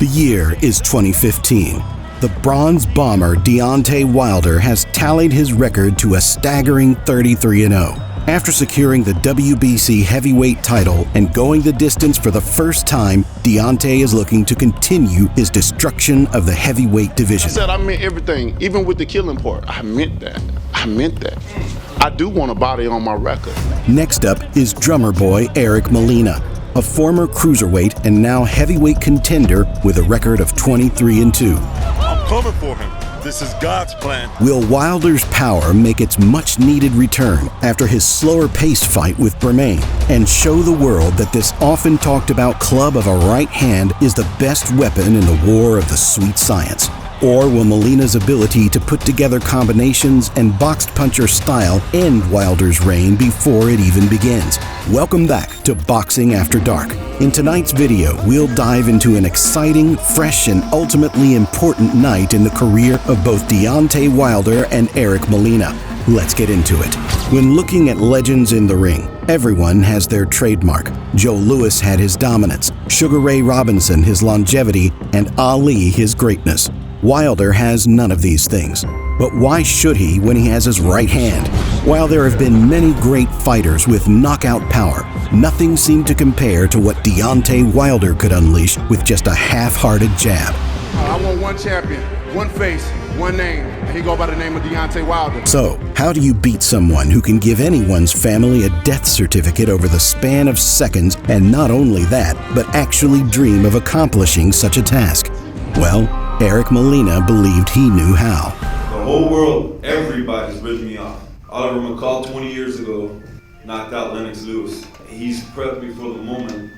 The year is 2015. The bronze bomber Deontay Wilder has tallied his record to a staggering 33-0. After securing the WBC heavyweight title and going the distance for the first time, Deontay is looking to continue his destruction of the heavyweight division. I said I meant everything, even with the killing part. I meant that. I do want a body on my record. Next up is drummer boy Eric Molina, a former cruiserweight and now heavyweight contender with a record of 23-2. I'm coming for him. This is God's plan. Will Wilder's power make its much-needed return after his slower-paced fight with Bermane and show the world that this often talked-about club of a right hand is the best weapon in the war of the sweet science? Or will Molina's ability to put together combinations and boxed puncher style end Wilder's reign before it even begins? Welcome back to Boxing After Dark. In tonight's video, we'll dive into an exciting, fresh, and ultimately important night in the career of both Deontay Wilder and Eric Molina. Let's get into it. When looking at legends in the ring, everyone has their trademark. Joe Louis had his dominance, Sugar Ray Robinson his longevity, and Ali his greatness. Wilder has none of these things. But why should he when he has his right hand? While there have been many great fighters with knockout power, nothing seemed to compare to what Deontay Wilder could unleash with just a half-hearted jab. I want one champion, one face, one name, and he go by the name of Deontay Wilder. So, how do you beat someone who can give anyone's family a death certificate over the span of seconds, and not only that, but actually dream of accomplishing such a task? Well, Eric Molina believed he knew how. The whole world, everybody's written me off. Oliver McCall 20 years ago knocked out Lennox Lewis. He's prepped me for the moment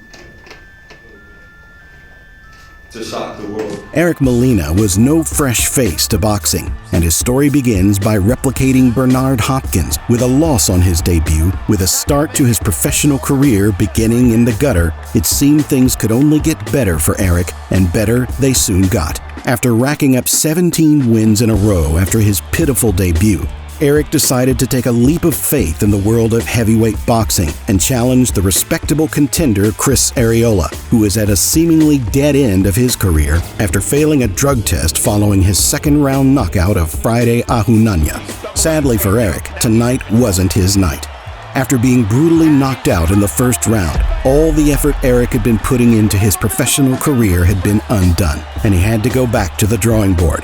to shock the world. Eric Molina was no fresh face to boxing, and his story begins by replicating Bernard Hopkins with a loss on his debut. With a start to his professional career beginning in the gutter, it seemed things could only get better for Eric, and better they soon got. After racking up 17 wins in a row after his pitiful debut, Eric decided to take a leap of faith in the world of heavyweight boxing and challenge the respectable contender Chris Arreola, who is at a seemingly dead end of his career after failing a drug test following his second-round knockout of Friday Ahunanya. Sadly for Eric, tonight wasn't his night. After being brutally knocked out in the first round, all the effort Eric had been putting into his professional career had been undone, and he had to go back to the drawing board.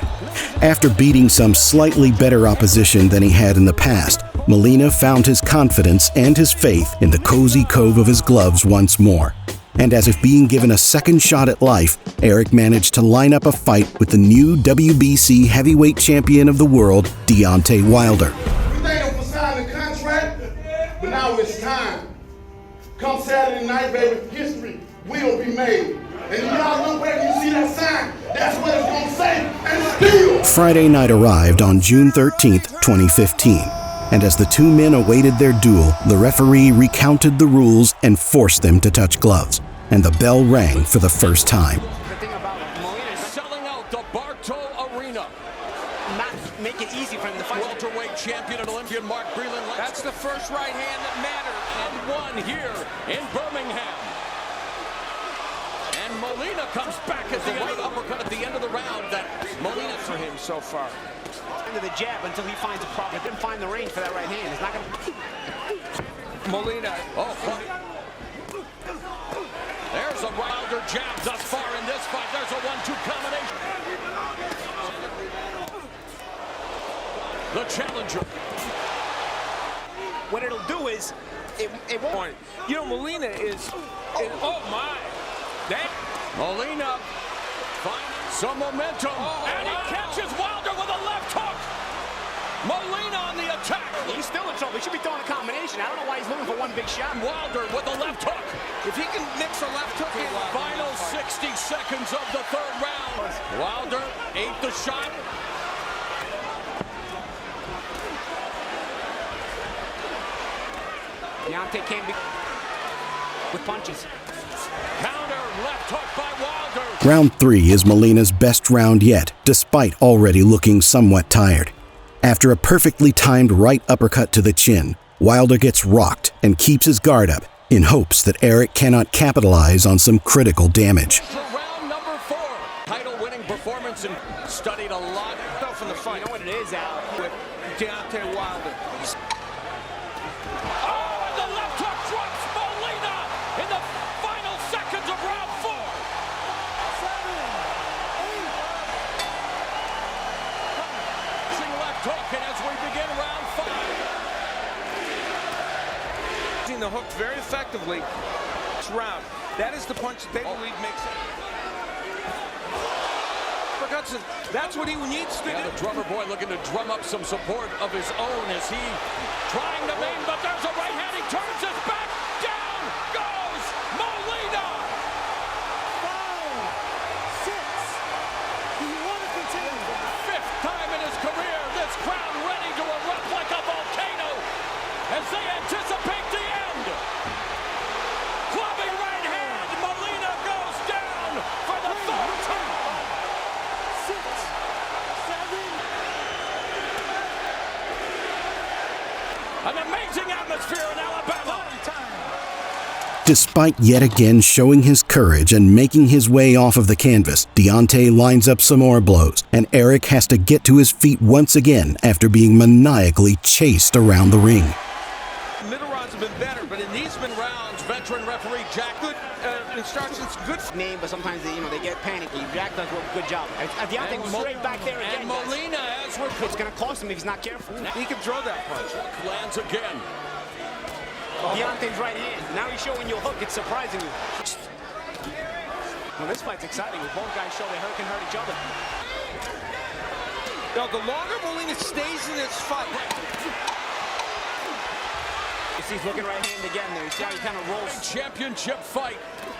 After beating some slightly better opposition than he had in the past, Molina found his confidence and his faith in the cozy cove of his gloves once more. And as if being given a second shot at life, Eric managed to line up a fight with the new WBC heavyweight champion of the world, Deontay Wilder. But now it's time. Come Saturday night, baby, history will be made. And y'all look back and you see that sign, that's what it's gonna say, and still. Friday night arrived on June 13th, 2015. And as the two men awaited their duel, the referee recounted the rules and forced them to touch gloves. And the bell rang for the first time. The thing about Molina is selling out the Bartow Arena. Not make it easy for him to fight. Welterweight champion and Olympian Mark Breland. That's the first right hand that mattered. And won here in Birmingham. And Molina comes back at the right uppercut at the end of the round. That Molina for him so far. Into the jab until he finds a problem. Didn't find the range for that right hand. He's not gonna. Molina. Oh, there's a Wilder jab thus far in this fight. There's a 1-2 combination. The challenger. What it'll do is, it won't. You know, Molina is oh my. Molina finding some momentum. And he catches Wilder with a left hook. Molina on the attack. He's still in trouble. He should be throwing a combination. I don't know why he's looking for one big shot. Wilder with a left hook. If he can mix a left hook in. Final 60 seconds of the third round. Wilder ate the shot. Deontay can't be with punches. Counter left hook by Wilder. Round 3 is Molina's best round yet, despite already looking somewhat tired. After a perfectly timed right uppercut to the chin, Wilder gets rocked and keeps his guard up in hopes that Eric cannot capitalize on some critical damage. For round number 4. Title-winning performance and studied a lot From the fight. You know what it is, Al? With Deontay Wilder. Oh, and the left hook drops Molina in the final seconds of round 4. 7, 8. Left hook, and as we begin round 5. Using the hook very effectively. This round. That is the punch that they believe makes it. That's what he needs to do. The drummer boy looking to drum up some support of his own as he trying to main, but there's a right hand. He turns his back. Down goes Molina. 5, 6. Do you want to continue? 5th time in his career, this crowd ready to erupt like a volcano as they anticipate the end. Clubbing right hand. Molina goes down for the 3rd time. 6, 7. An amazing atmosphere in Alabama. Despite yet again showing his courage and making his way off of the canvas, Deontay lines up some more blows, and Eric has to get to his feet once again after being maniacally chased around the ring. Middle rounds have been better, but in these rounds, Veteran referee Jack, good instructions, good name, but sometimes they get panicky. Jack does a good job. Deontay was straight back there again. And Molina as we're... It's going to cost him if he's not careful. He can throw that punch. Lands again. Deontay's right hand. Now he's showing you a hook. It's surprising you. Well, this fight's exciting. Both guys show they can hurt each other. Now, the longer Molina stays in this fight. He's looking right hand again there. You see how he kind of rolls. Championship fight.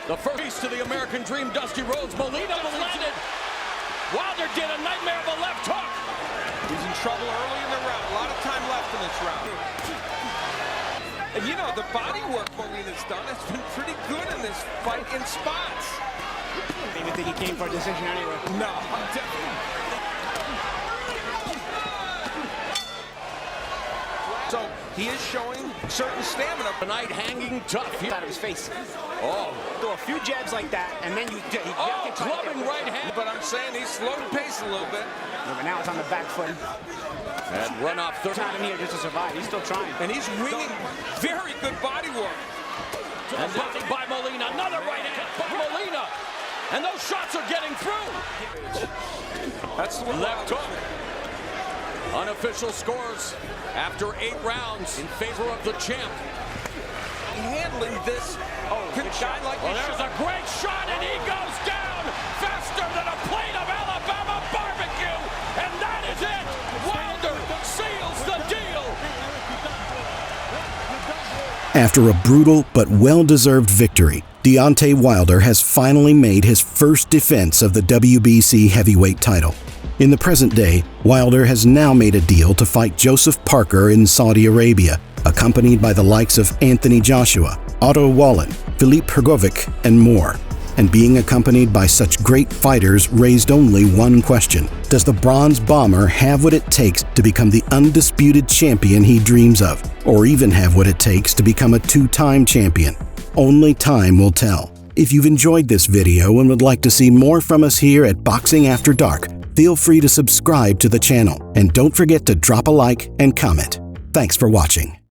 The first piece to the American Dream, Dusty Rhodes. Molina landed. Wilder did a nightmare of a left hook. He's in trouble early in the round. A lot of time left in this round. And you know, the body work Molina's done has been pretty good in this fight in spots. I didn't even think he came for a decision anyway. No, definitely. So he is showing certain stamina. Tonight hanging tough. Out of his face. Oh. Do a few jabs like that, and then you get clubbing right hand. But I'm saying he's slowed the pace a little bit. Yeah, but now it's on the back foot. And run off third. Trying him here just to survive. He's still trying. And he's winging very good body work. And nothing by Molina. Another right hand by Molina. And those shots are getting through. That's the one. Left hook. Unofficial scores after 8 rounds in favor of the champ. Handling this. Good shot like this. There's a great shot, and he goes down faster than a plate of Alabama barbecue. And that is it. Wilder seals the deal. After a brutal but well-deserved victory, Deontay Wilder has finally made his first defense of the WBC heavyweight title. In the present day, Wilder has now made a deal to fight Joseph Parker in Saudi Arabia, accompanied by the likes of Anthony Joshua, Otto Wallin, Filip Hrgovic, and more. And being accompanied by such great fighters raised only one question: does the Bronze Bomber have what it takes to become the undisputed champion he dreams of, or even have what it takes to become a 2-time champion? Only time will tell. If you've enjoyed this video and would like to see more from us here at Boxing After Dark, feel free to subscribe to the channel, and don't forget to drop a like and comment. Thanks for watching.